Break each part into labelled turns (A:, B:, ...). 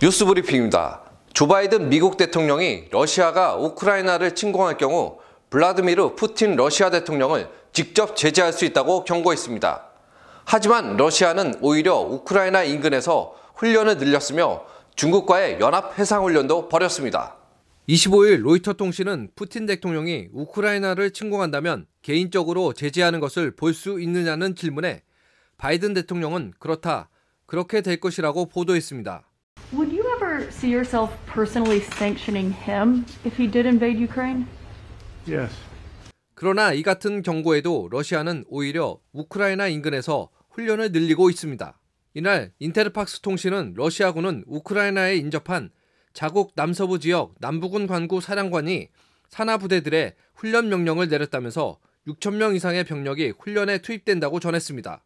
A: 뉴스 브리핑입니다. 조 바이든 미국 대통령이 러시아가 우크라이나를 침공할 경우 블라디미르 푸틴 러시아 대통령을 직접 제재할 수 있다고 경고했습니다. 하지만 러시아는 오히려 우크라이나 인근에서 훈련을 늘렸으며 중국과의 연합 해상훈련도 벌였습니다. 25일 로이터 통신은 푸틴 대통령이 우크라이나를 침공한다면 개인적으로 제재하는 것을 볼 수 있느냐는 질문에 바이든 대통령은 그렇다, 그렇게 될 것이라고 보도했습니다.
B: Would you ever see yourself personally sanctioning him if he did invade Ukraine?
C: Yes.
A: 그러나 이 같은 경고에도 러시아는 오히려 우크라이나 인근에서 훈련을 늘리고 있습니다. 이날 인테르팍스 통신은 러시아군은 우크라이나에 인접한 자국 남서부 지역 남부군 관구 사령관이 산하 부대들의 훈련 명령을 내렸다면서 6,000명 이상의 병력이 훈련에 투입된다고 전했습니다.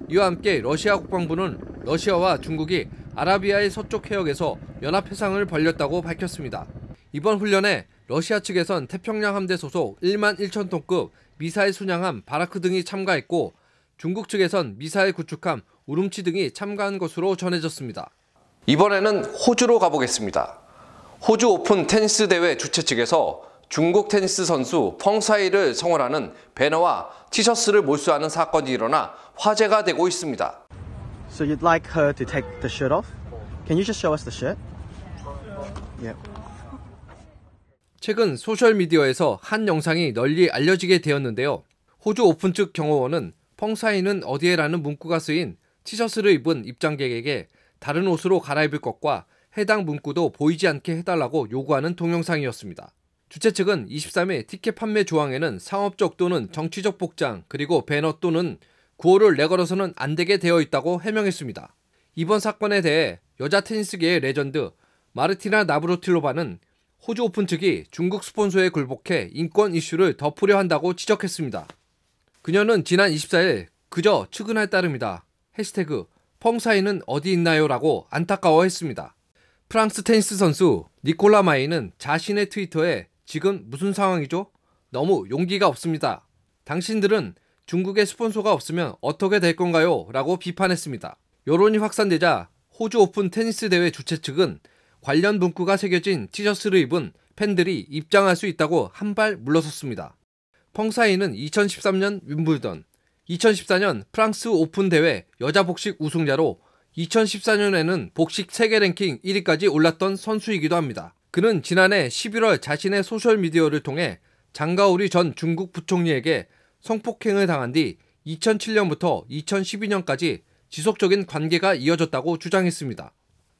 A: 이와 함께 러시아 국방부는 러시아와 중국이 아라비아의 서쪽 해역에서 연합해상을 벌였다고 밝혔습니다. 이번 훈련에 러시아 측에선 태평양 함대 소속 1만 1,000톤급 미사일 순양함 바라크 등이 참가했고 중국 측에선 미사일 구축함 우룸치 등이 참가한 것으로 전해졌습니다. 이번에는 호주로 가보겠습니다. 호주 오픈 테니스 대회 주최 측에서 중국 테니스 선수 펑사이를 성원하는 배너와 티셔츠를 몰수하는 사건이 일어나 화제가 되고 있습니다.
D: So you'd like her to take the shirt off? Can you just show us the shirt? Yeah.
A: 최근 소셜미디어에서 한 영상이 널리 알려지게 되었는데요. 호주 오픈 측 경호원은 펑사이는 어디에라는 문구가 쓰인 티셔츠를 입은 입장객에게 다른 옷으로 갈아입을 것과 해당 문구도 보이지 않게 해달라고 요구하는 동영상이었습니다. 주최 측은 23일 티켓 판매 조항에는 상업적 또는 정치적 복장 그리고 배너 또는 구호를 내걸어서는 안 되게 되어 있다고 해명했습니다. 이번 사건에 대해 여자 테니스계의 레전드 마르티나 나브라틸로바는 호주 오픈 측이 중국 스폰서에 굴복해 인권 이슈를 덮으려 한다고 지적했습니다. 그녀는 지난 24일 그저 측은할 따름이다. 해시태그 펑사이는 어디 있나요? 라고 안타까워했습니다. 프랑스 테니스 선수 니콜라 마이는 자신의 트위터에 지금 무슨 상황이죠? 너무 용기가 없습니다. 당신들은 중국의 스폰서가 없으면 어떻게 될 건가요? 라고 비판했습니다. 여론이 확산되자 호주 오픈 테니스 대회 주최 측은 관련 문구가 새겨진 티셔츠를 입은 팬들이 입장할 수 있다고 한 발 물러섰습니다. 펑사이는 2013년 윈블던, 2014년 프랑스 오픈 대회 여자 복식 우승자로 2014년에는 복식 세계 랭킹 1위까지 올랐던 선수이기도 합니다. 그는 지난해 11월 자신의 소셜미디어를 통해 장가오리 전 중국 부총리에게 성폭행을 당한 뒤 2007년부터 2012년까지 지속적인 관계가 이어졌다고 주장했습니다.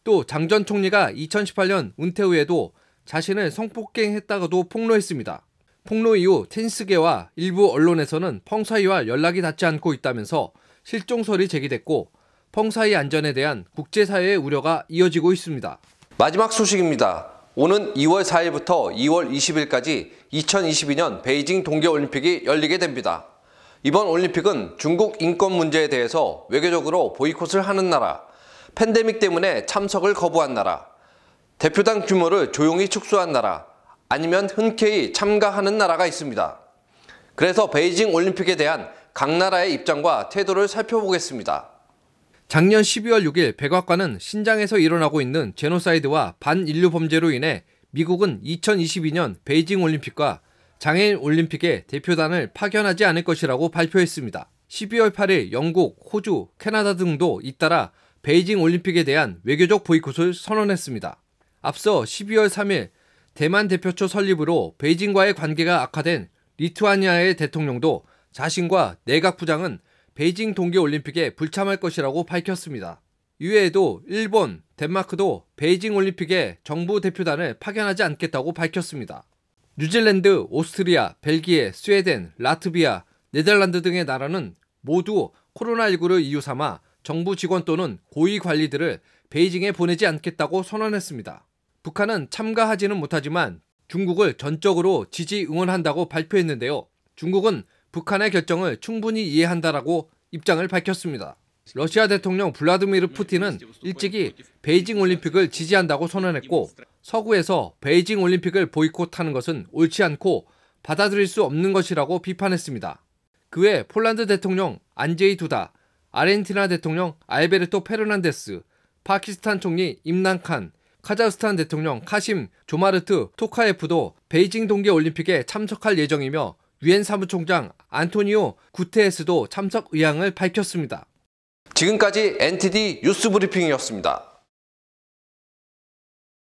A: 또 장 전 총리가 2018년 은퇴 후에도 자신을 성폭행했다고도 폭로했습니다. 폭로 이후 테니스계와 일부 언론에서는 펑사이와 연락이 닿지 않고 있다면서 실종설이 제기됐고 펑사이 안전에 대한 국제사회의 우려가 이어지고 있습니다. 마지막 소식입니다. 오는 2월 4일부터 2월 20일까지 2022년 베이징 동계올림픽이 열리게 됩니다. 이번 올림픽은 중국 인권 문제에 대해서 외교적으로 보이콧을 하는 나라, 팬데믹 때문에 참석을 거부한 나라, 대표단 규모를 조용히 축소한 나라, 아니면 흔쾌히 참가하는 나라가 있습니다. 그래서 베이징 올림픽에 대한 각 나라의 입장과 태도를 살펴보겠습니다. 작년 12월 6일 백악관은 신장에서 일어나고 있는 제노사이드와 반인류 범죄로 인해 미국은 2022년 베이징 올림픽과 장애인 올림픽에 대표단을 파견하지 않을 것이라고 발표했습니다. 12월 8일 영국, 호주, 캐나다 등도 잇따라 베이징 올림픽에 대한 외교적 보이콧을 선언했습니다. 앞서 12월 3일 대만 대표처 설립으로 베이징과의 관계가 악화된 리투아니아의 대통령도 자신과 내각 부장은 베이징 동계올림픽에 불참할 것이라고 밝혔습니다. 이외에도 일본, 덴마크도 베이징 올림픽에 정부 대표단을 파견하지 않겠다고 밝혔습니다. 뉴질랜드, 오스트리아, 벨기에, 스웨덴, 라트비아, 네덜란드 등의 나라는 모두 코로나19를 이유 삼아 정부 직원 또는 고위 관리들을 베이징에 보내지 않겠다고 선언했습니다. 북한은 참가하지는 못하지만 중국을 전적으로 지지 응원한다고 발표했는데요. 중국은 북한의 결정을 충분히 이해한다라고 입장을 밝혔습니다. 러시아 대통령 블라디미르 푸틴은 일찍이 베이징 올림픽을 지지한다고 선언했고 서구에서 베이징 올림픽을 보이콧하는 것은 옳지 않고 받아들일 수 없는 것이라고 비판했습니다. 그 외 폴란드 대통령 안제이 두다, 아르헨티나 대통령 알베르토 페르난데스, 파키스탄 총리 임란 칸, 카자흐스탄 대통령 카심 조마르트 토카예프도 베이징 동계올림픽에 참석할 예정이며 유엔 사무총장 안토니오 구테레스도 참석 의향을 밝혔습니다. 지금까지 NTD 뉴스브리핑이었습니다.